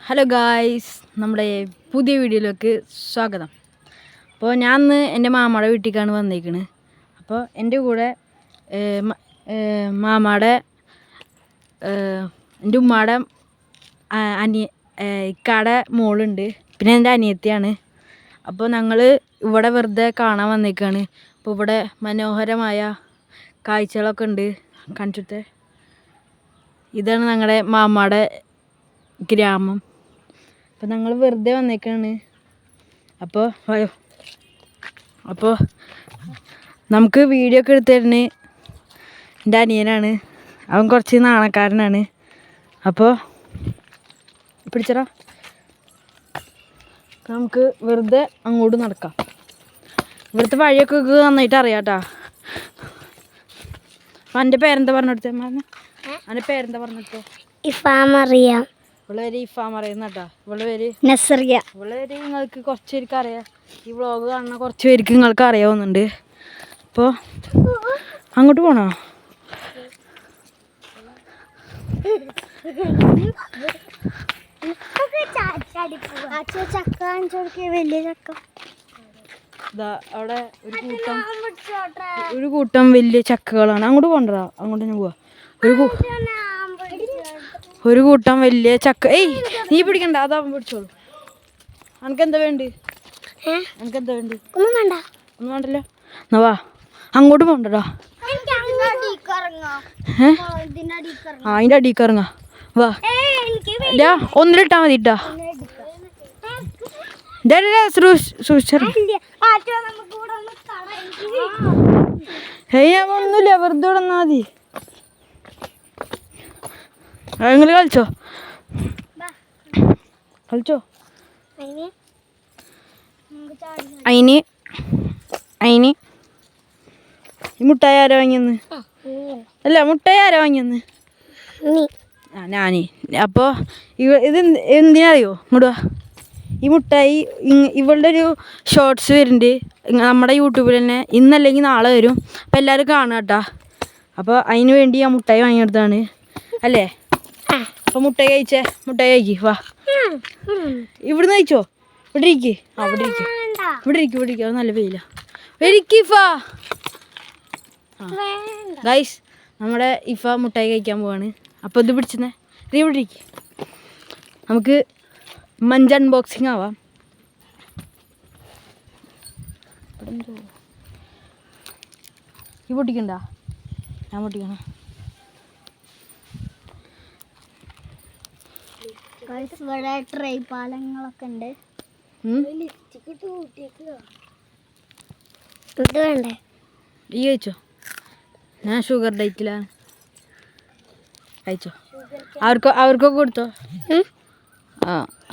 Hello guys, നമ്മുടെ പുതിയ വീഡിയോയിലേക്ക് സ്വാഗതം. അപ്പോൾ ഞാൻ ഇന്ന് എൻ്റെ മാമയുടെ വീട്ടിലേക്കാണ് വന്നേക്കുന്നത്. അപ്പോൾ എൻ്റെ കൂടെ മാമയുടെ എൻ്റെ ഉമ്മയുടെ ഇക്കാടെ മോളുണ്ട്, പിന്നെ എൻ്റെ അനിയത്തിയാണ്. അപ്പോൾ ഞങ്ങൾ ഇവിടെ വെറുതെ കാണാൻ വന്നേക്കാണ്. അപ്പോൾ ഇവിടെ മനോഹരമായ കാഴ്ചകളൊക്കെ ഉണ്ട്. കാണിച്ചിട്ട് ഇതാണ് ഞങ്ങളുടെ മാമയുടെ ഗ്രാമം. അപ്പോൾ ഞങ്ങൾ വെറുതെ വന്നേക്കാണ്. അപ്പോൾ നമുക്ക് വീഡിയോ ഒക്കെ എടുത്ത് തരുന്ന എൻ്റെ അനിയനാണ്. അവൻ കുറച്ച് നാണക്കാരനാണ്. അപ്പോൾ പിടിച്ചടാ, നമുക്ക് വെറുതെ അങ്ങോട്ട് നടക്കാം. ഇവിടുത്തെ വഴിയൊക്കെ നന്നായിട്ട് അറിയാം കേട്ടോ. അപ്പം എൻ്റെ പേരെന്താ പറഞ്ഞെടുത്തേ? എൻ്റെ പേരെന്താ പറഞ്ഞെടുത്തേ? ഇഫാമറിയാം. ഇവളെ പേര് ഇഫാം അറിയുന്ന കേട്ടോ. ഇവളുടെ പേര് നസറിയ. ഇവളുടെ പേര് നിങ്ങൾക്ക് കുറച്ച് പേർക്ക് അറിയാം. ഈ വ്ളോഗ് കാണുന്ന കുറച്ച് പേർക്ക് നിങ്ങൾക്ക് അറിയാവുന്നുണ്ട്. അപ്പോൾ അങ്ങോട്ട് പോണോ? ഇതാ അവിടെ ഒരു കൂട്ടം വലിയ ചക്കകളാണ്. അങ്ങോട്ട് പോകണ്ടോ? അങ്ങോട്ട് ഞാൻ പോവാ. ഒരു കൂട്ടം വലിയ ചക്ക. നീ പിടിക്കണ്ട, അതാവുമ്പോ പിടിച്ചോളൂ. അനക്കെന്താ വേണ്ടി? അനക്കെന്താ വേണ്ടി? ഒന്നും വേണ്ടല്ലോ. എന്നാ വാ, അങ്ങോട്ട് പോണ്ടടാ. അതിൻ്റെ അടിക്ക് ഇറങ്ങാ. വാ, ഒന്നിലിട്ടാ മതി ഇട്ടാ. ഒന്നുമില്ല, വെറുതെ ഇടന്നാ മതി. നിങ്ങൾ കളിച്ചോ അതിന് ഈ മുട്ടായി ആരോ വാങ്ങിയെന്ന്? അല്ല, മുട്ടായി ആരോ വാങ്ങിയെന്ന്? ഞാനേ. അപ്പോൾ ഇത് എന്തിനറിയോ? ഇങ്ങോട്ട് വാ. ഈ മുട്ടായി ഇവളുടെ ഒരു ഷോർട്സ് വരുന്നുണ്ട് നമ്മുടെ യൂട്യൂബിൽ തന്നെ. ഇന്നല്ലെങ്കിൽ നാളെ വരും. അപ്പോൾ എല്ലാവരും കാണുക കേട്ടോ. അപ്പോൾ അതിന് വേണ്ടി ആ മുട്ടായി വാങ്ങിയെടുത്താണ് അല്ലേ? അപ്പോൾ മുട്ടായി കഴിച്ചേ, മുട്ടായി കഴിക്ക്. വാ, ഇവിടുന്ന് കഴിച്ചോ. ഇവിടെ ഇരിക്ക്. ഇവിടെ ഇരിക്കും. അത് നല്ല വെയില. ഗൈസ്, നമ്മുടെ ഇഫ മുട്ടായി കഴിക്കാൻ പോവാണ്. അപ്പോൾ ഇത് പിടിച്ചെന്നേ. ഇവിടെ ഇരിക്കും. നമുക്ക് മഞ്ച് അൺബോക്സിങ് ആവാം. ഈ പൊട്ടിക്കണ്ട, ഞാൻ പൊട്ടിക്കണം. ഇവിടെ ട്രൈ പാലങ്ങളൊക്കെ ഉണ്ട്. ഇത് വേണ്ടേ? ഈ കഴിച്ചോ. ഞാൻ ഷുഗർ ഡയറ്റിലാണ്. കഴിച്ചോ. അവർക്കൊക്കെ കൊടുത്തോ?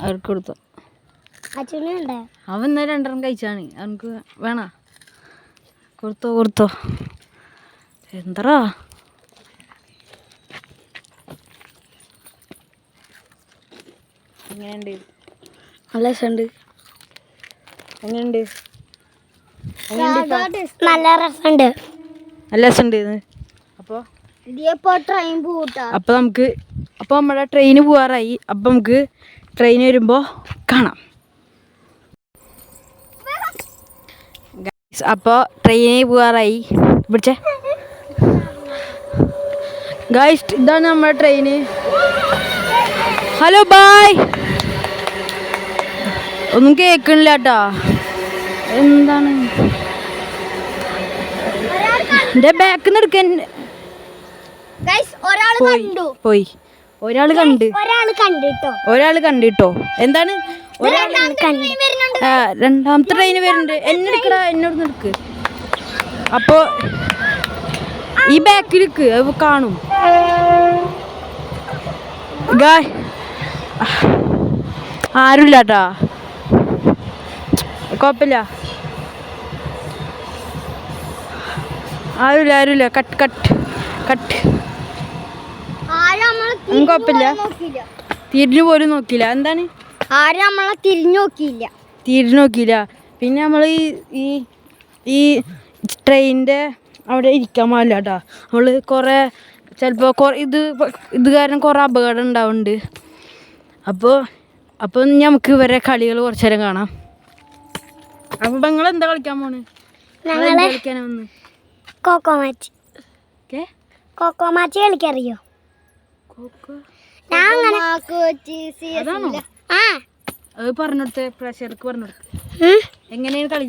അവർക്ക് കൊടുത്തോ. അവൻ ഇന്നലെ 2 കഴിച്ചാണ്. അവനക്ക് വേണോ? കൊടുത്തോ. എന്താ എങ്ങനെയുണ്ട്? നല്ല രസമുണ്ട്. എങ്ങനെയുണ്ട്? നല്ല രസമുണ്ട്. നല്ല രസമുണ്ട്. അപ്പോൾ നമ്മുടെ ട്രെയിന് പോവാറായി. അപ്പം നമുക്ക് ട്രെയിൻ വരുമ്പോൾ കാണാം. അപ്പോൾ ട്രെയിനിൽ പോവാറായി. പിടിച്ചേ ഗായ്സ്, ഇതാണ് നമ്മുടെ ട്രെയിന്. Hello, bye. ഒന്നും കേൾക്കണില്ല കേട്ടോ. എന്താണ് എൻ്റെ ബാക്കിൽ നിന്ന് എടുക്കാൻ? പോയി. ഒരാൾ കണ്ടിട്ടോ. എന്താണ്? രണ്ടാമത്തെ ട്രെയിന് വരുന്നുണ്ട്. എന്നോട് നിൽക്ക്. അപ്പോൾ ഈ ബാക്കിലേക്ക് കാണും. ആരുമില്ല കേട്ടാ. കുഴപ്പമില്ല. ആരുമില്ല. കട്ട്. കുഴപ്പമില്ല. തിരിഞ്ഞു പോലും നോക്കിയില്ല. എന്താണ്? ആരും നമ്മളെ തിരിഞ്ഞു നോക്കിയില്ല. പിന്നെ നമ്മൾ ഈ ട്രെയിനിൻ്റെ അവിടെ ഇരിക്കാൻ പാടില്ല കേട്ടോ. നമ്മൾ ചിലപ്പോൾ ഇത് കാരണം കുറേ അപകടം ഉണ്ടാവുന്നുണ്ട്. അപ്പോൾ അപ്പം നമുക്ക് ഇവരെ കളികൾ കുറച്ചു നേരം കാണാം. അപ്പം നിങ്ങൾ എന്താ കളിക്കാൻ പോണ്? കളിക്കാനാ വന്ന് കോക്കോ മാച്ച് കളിക്കറിയോ? അതാണോ? അത് പറഞ്ഞെടുത്ത് പ്രഷർക്ക് പറഞ്ഞെടുത്ത് എങ്ങനെയാണ് കളി?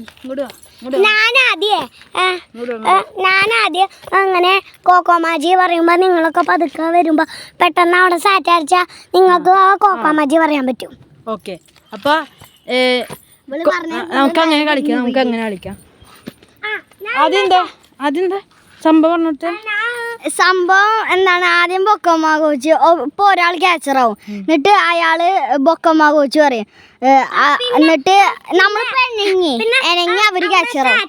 ഞാനാദ്യം അങ്ങനെ കോക്കോ മാജി പറയുമ്പോ നിങ്ങളൊക്കെ പതുക്കെ വരുമ്പോ പെട്ടെന്ന് അവിടെ സാറ്റ് അടിച്ചാൽ നിങ്ങൾക്ക് ആ കോക്കോ മാജി പറയാൻ പറ്റും. ഓക്കെ, അപ്പൊ നമുക്ക് അങ്ങനെ കളിക്കാം. അതെന്താ സംഭവം പറഞ്ഞിട്ട്? സംഭവം എന്താണ്? ആദ്യം ബൊക്കമ്മ കോച്ച് ഇപ്പൊ ഒരാൾ ക്യാച്ചറാവും, എന്നിട്ട് അയാള് ബൊക്കമ്മ കോച്ച് പറയും, എന്നിട്ട് നമ്മൾ ഇണങ്ങി അവര് ക്യാച്ചറാവും.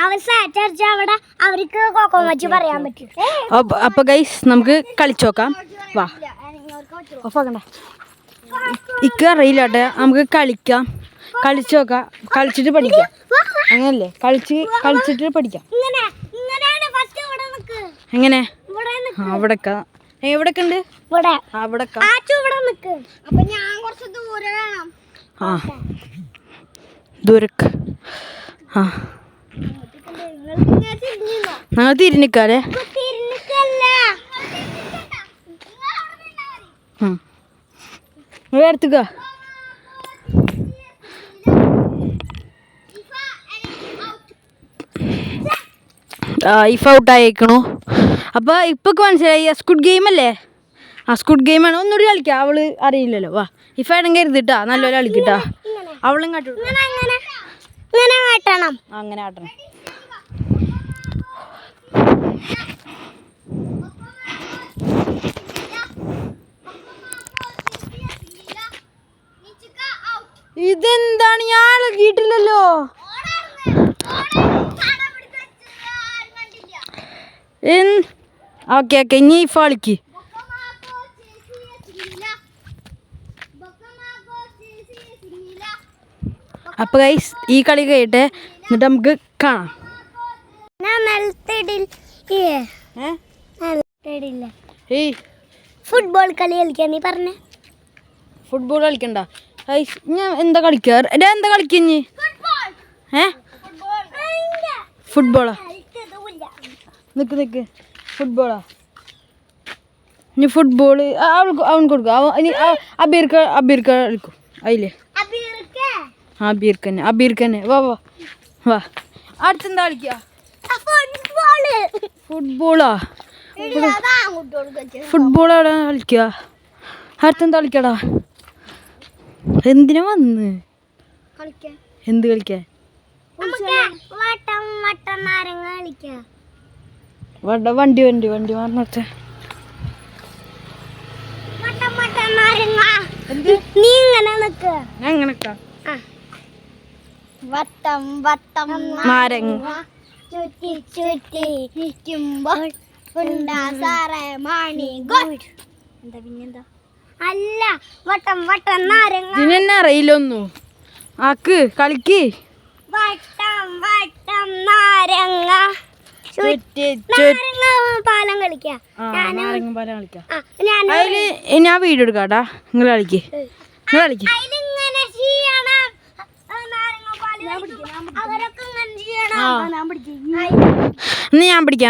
അവർ സാറ്റ് അടിച്ചാൽ അവിടെ അവർക്ക് കോക്കോ മച്ച് പറയാൻ പറ്റും. അപ്പൊ ഗൈസ് നമുക്ക് കളിച്ചു നോക്കാം. വാ, ഓഫാക്കണ്ട, അറിയില്ലാട്ടെ. നമുക്ക് കളിച്ചു നോക്കാം, കളിച്ചിട്ട് പഠിക്കാം. അങ്ങനല്ലേ? കളിച്ചിട്ട് പഠിക്കാം. എങ്ങനെ? അവിടക്ക ഉണ്ട്. ദൂരക്ക് ഞങ്ങൾ തിരിഞ്ഞിക്കാലേ. നിങ്ങൾ അടുത്തുക. If out ആയേക്കണു. അപ്പോൾ ഇപ്പൊക്കെ മനസ്സിലായി സ്ക്വിഡ് ഗെയിം അല്ലേ? സ്ക്വിഡ് ഗെയിമാണ്. ഒന്നുകൂടി കളിക്കാം. അവള് അറിയില്ലല്ലോ. വാ, ഇഫ് ആണെങ്കിൽ കരുതിട്ടാ നല്ലപോലെ കളിക്കട്ടാ. അവളും കാട്ടും. അങ്ങനെ ആട്ടണം. ഇതെന്താണ്? ഞാൻ ഇളകിയിട്ടില്ലല്ലോ. ഓക്കെ ഇനി ഇഫ് കളിക്ക്. അപ്പോൾ ഗൈസ് ഈ കളി കഴിയട്ടെ, എന്നിട്ട് നമുക്ക് കാണാം. ഫുട്ബോൾ കളി കളിക്കാൻ നീ പറഞ്ഞേ. ഫുട്ബോൾ കളിക്കണ്ട ഗൈസ്. ഞാൻ എന്താ കളിക്കാറ്? എന്താ കളിക്കഞ്ഞ്? ഫുട്ബോളാ? നിക്ക് ഫുട്ബോളാ? ഇനി ഫുട്ബോള് അവൻ കൊടുക്കും. ഇനി അബീർക്ക് കളിക്കും. അതില്ലേ അബീർക്കന്നെ. വാ അടുത്തെന്താ കളിക്കുക? ഫുട്ബോളാ? ഫുട്ബോളാണ് കളിക്കുക. അടുത്തെന്താ കളിക്കടാ? എന്തിനാ വന്ന്? എന്ത് കളിക്കാൻ? വണ്ടി പറഞ്ഞെ. നീ ഇങ്ങനെ നിക്ക്. ഞാൻ ഇങ്ങനെ വട്ടം നാരങ്ങ ചുറ്റി നിൽക്കുമ്പോൾ പിന്നെന്താ? അല്ല, വട്ടം നാരങ്ങ. ഇതിനെന്നെ അറിയില്ലൊന്നും. ആക്ക് കളിക്ക്. വട്ടം നാരങ്ങ പാലം കളിക്കാം. അതില് ഞാൻ വീഡിയോ എടുക്കാട്ടാ. നിങ്ങൾ കളിക്ക്. ഞാൻ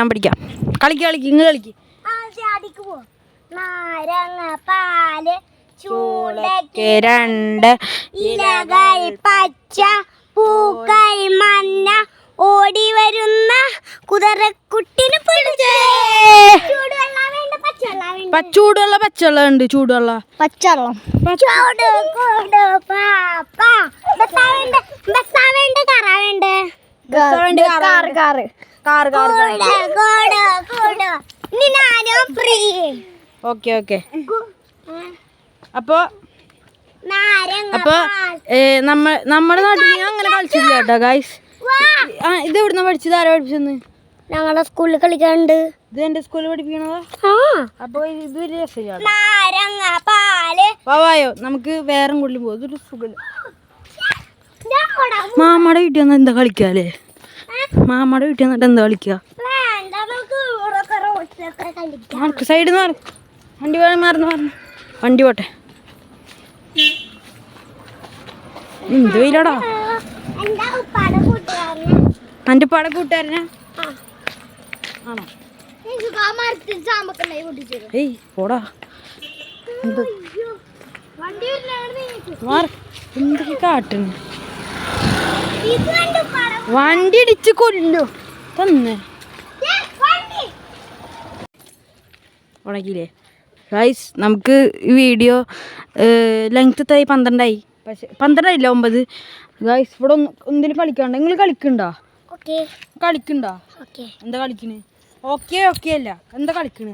പിടിക്കാം. കളിക്ക്. നിങ്ങൾ കളിക്ക്. നാരങ്ങ പാല് ചൂടക്ക് 2 ഇലകൾ പച്ച പൂക്കൾ മഞ്ഞ ഓടി വരുന്ന കുതിരക്കുട്ടിന് ചൂടുള്ള പച്ചവെള്ളം ഉണ്ട്. ചൂടുവെള്ളം ഓക്കെ. അപ്പൊ നമ്മുടെ നാട്ടിൽ അങ്ങനെ കളിച്ചില്ല കേട്ടോ ഗൈസ്. ഇത് എവിടുന്ന പഠിച്ചത്? ആരാ പഠിച്ചെന്ന്? ഞങ്ങളുടെ സ്കൂളിൽ കളിക്കാറുണ്ട്. ഇത് എന്റെ സ്കൂളിൽ പഠിപ്പിക്കണതാ. അപ്പൊ ഇത് വലിയ രസമാണ്. വായോ നമുക്ക് വേറെ കൂടുതൽ പോകും. ഇതൊരു സുഖമില്ല. മാമയുടെ വീട്ടിൽ വന്നാൽ എന്താ കളിക്കാല്ലേ? മാമയുടെ വീട്ടിൽ വന്നിട്ട് എന്താ കളിക്കുക? സൈഡിൽ നിന്ന് വണ്ടി പോട്ടെ. എന്ത് വെയിലടാ. എൻ്റെ പട കൂട്ടുകാരനാ ആണോ? ഏയ് പോടാ. എന്തൊക്കെ കാട്ടുന്നു. വണ്ടി ഇടിച്ച് കൊല്ലോ തന്നെ ഉണക്കിയില്ലേ ഗൈസ്. നമുക്ക് ഈ വീഡിയോ ലെങ്ത്തായി 12 പക്ഷെ 12 9 ഗൈസ്. ഇവിടെ ഒന്നിനും കളിക്കാണ്ട്. നിങ്ങൾ കളിക്കണ്ടോ? കളിക്കണ്ടോ? എന്താ കളിക്കണ്? ഓക്കെ ഓക്കെ അല്ല, എന്താ കളിക്കണ്?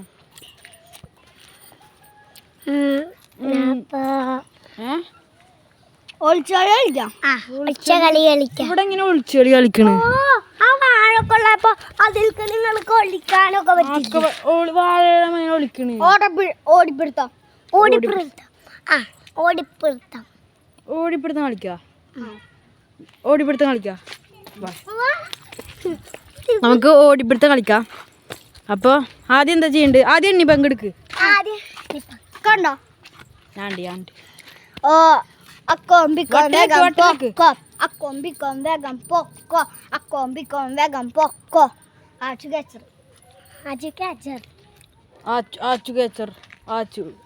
ഇവിടെ എങ്ങനെ ഒളിച്ചുകളി കളിക്കണ്? ഓടിപ്പിടുത്തം കളിക്കാ. ഓടിപ്പിടുത്തം കളിക്കാ. നമുക്ക് ഓടിപ്പിടുത്തം കളിക്കാം. അപ്പോൾ ആദ്യം എന്താ ചെയ്യണ്ടത്? ആദ്യം എണ്ണി പങ്കെടുക്ക്. കണ്ടോ? ഞാണ്ട്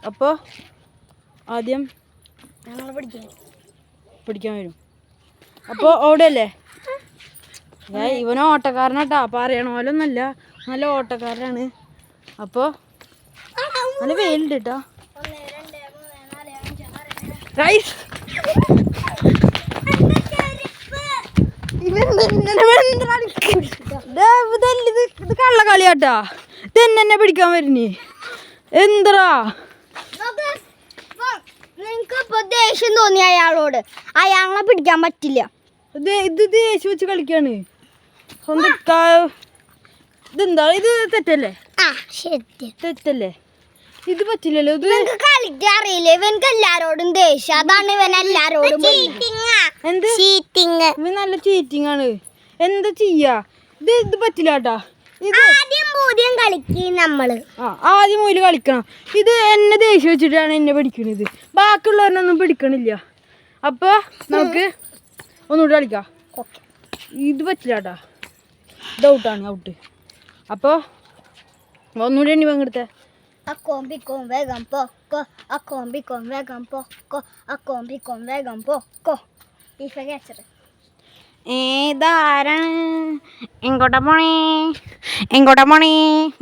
അപ്പോൾ ആദ്യം ഞങ്ങൾ പിടിക്കാൻ വരും. അപ്പോൾ ഓടല്ലേ? ഇവന് ഓട്ടക്കാരനാട്ടാ, പറയണ പോലെ ഒന്നല്ല, നല്ല ഓട്ടക്കാരനാണ്. അപ്പോൾ നല്ല വെയിലുണ്ട് കേട്ടോ ഗൈസ്. ഇത് കള്ളക്കളിയാട്ടാ. ഇതെന്നെ പിടിക്കാൻ വരുന്നേ എന്തറാ? നിങ്ങക്ക് ഇപ്പൊ ദേഷ്യം തോന്നി അയാളോട്, അയാളെ പിടിക്കാൻ പറ്റില്ല. ഇത് ദേഷ്യം വെച്ച് കളിക്കാണ്. സ്വന്തം ഇതെന്താ? ഇത് തെറ്റല്ലേ? തെറ്റല്ലേ? ഇത് പറ്റില്ലല്ലോ. ഇത് കളിക്കാൻ അറിയില്ല. ഇവനക്ക് എല്ലാരോടും ദേഷ്യം, അതാണ് ഇവൻ എല്ലാരോടും. എന്ത് ചീറ്റിങ്? ഇവൻ നല്ല ചീറ്റിംഗ് ആണ്. എന്താ ചെയ്യാ? ഇത് പറ്റില്ല കേട്ടാ. ആദ്യം മുതൽ കളിക്കണം. ഇത് എന്നെ ദേഷ്യം വെച്ചിട്ടാണ് എന്നെ പിടിക്കണത്, ബാക്കിയുള്ളവരൊന്നും പിടിക്കണില്ല. അപ്പൊ നമുക്ക് ഒന്നുകൂടി കളിക്കാം. ഇത് പറ്റില്ല കേട്ടാ, ഇത് ഔട്ടാണ്, ഔട്ട്. അപ്പോൾ ഒന്നുകൂടി എണ്ണി പങ്കെടുത്തേ. ഏതാരാണ്? എങ്ങോട്ടാ പോണേ? എങ്ങോട്ടാ പോണേ?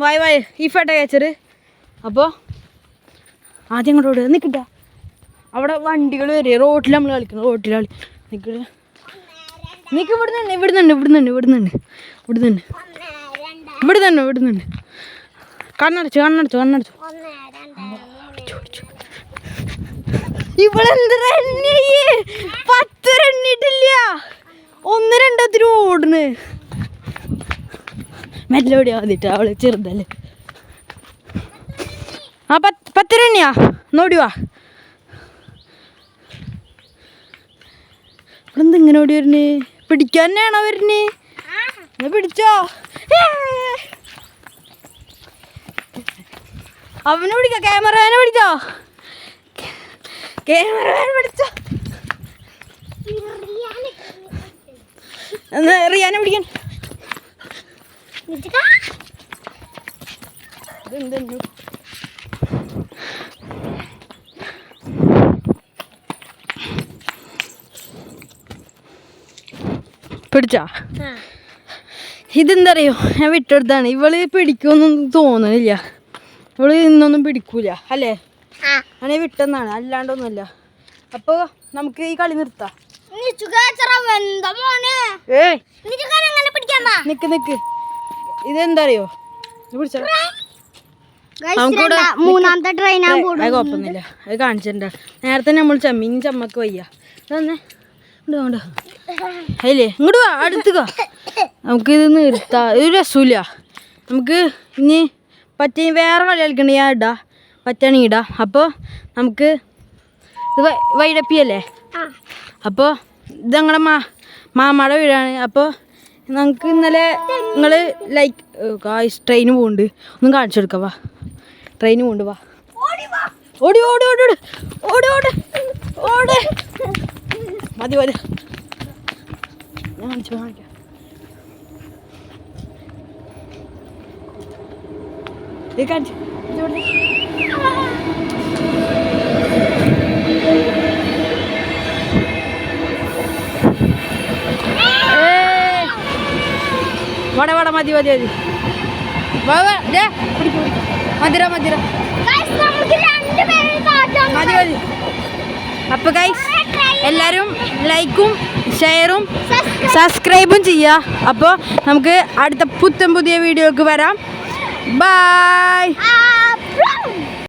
വായ വായ ഈ ഫേട്ട ക്യാച്ചർ. അപ്പോൾ ആദ്യം ഇങ്ങോട്ട് നിൽക്കട്ടാ. അവിടെ വണ്ടികൾ വരെ. റോട്ടിൽ നമ്മൾ കളിക്കണം. റോട്ടിൽ നിൽക്കട്ട. നിൽക്ക്. ഇവിടുന്നുണ്ട്. കണ്ണടച്ചു. ഇവളെന്ത് റണ്ണി? 10 റണ്ണിട്ടില്ല. 1 2 ഓടുന്നു. മെല്ലെ ഓടിയാ മതിട്ടാ, അവള് ചെറുതല്ലേ. 10 റണ്ണിയാ. നോടിവാ. ഇവളെന്ത് ഇങ്ങനെ ഓടി വരുന്നേ? പിടിക്കാൻ തന്നെയാണോ വരുന്നേ? പിടിച്ചോ. അവനെ പിടിച്ചോ. ക്യാമറമാനെ പിടിച്ചോ. റിയാനെ പിടിക്കാൻ. പിടിച്ചാ. ഇതെന്താ അറിയോ, ഞാൻ വിട്ടെടുത്താണ്. ഇവള് പിടിക്കുമെന്നൊന്നും തോന്നണില്ല. ഇവള് ഇന്നൊന്നും പിടിക്കൂല അല്ലേ? അങ്ങനെ വിട്ടെന്നാണ്, അല്ലാണ്ടൊന്നുമല്ല. അപ്പോൾ നമുക്ക് ഈ കളി നിർത്താം. നിക്ക്. ഇതെന്താ അറിയോ, മൂന്നാമത്തെ ട്രെയിൻ കുഴപ്പമൊന്നുമില്ല. അത് കാണിച്ചിട്ടുണ്ട്. നേരത്തെ നമ്മൾ ചമ്മക്ക് വയ്യ. തന്നെ അതില്ലേ, ഇങ്ങോട്ട് വാ, അടുത്തുക. നമുക്കിത് നിർത്താം. ഇത് രസമില്ല. നമുക്ക് ഇനി പറ്റി വേറെ കളി കളിക്കണേ, ഞാൻ ഇടാം, പറ്റാണെങ്കിൽ ഇടാം. അപ്പോൾ നമുക്ക് ഇത് വൈഡപ്പിയല്ലേ. അപ്പോൾ ഇത് ഞങ്ങളെ മാമാടെ വീടാണ്. അപ്പോൾ നമുക്ക് ഇന്നലെ നിങ്ങൾ ട്രെയിൻ പോകുന്നുണ്ട്, ഒന്നും കാണിച്ചു കൊടുക്കാം. വാ, ട്രെയിൻ പോകുന്നുണ്ട്. വാ, ഓടി മതി മതി ഞാൻ കാണിക്കാം. വട വട മതി മതി മതി മധുര മധുര മതി മതി. അപ്പൊ ഗൈസ് എല്ലാവരും ലൈക്കും ഷെയറും സബ്സ്ക്രൈബും ചെയ്യുക. അപ്പോൾ നമുക്ക് അടുത്ത പുതിയ വീഡിയോക്ക് വരാം. ബൈ.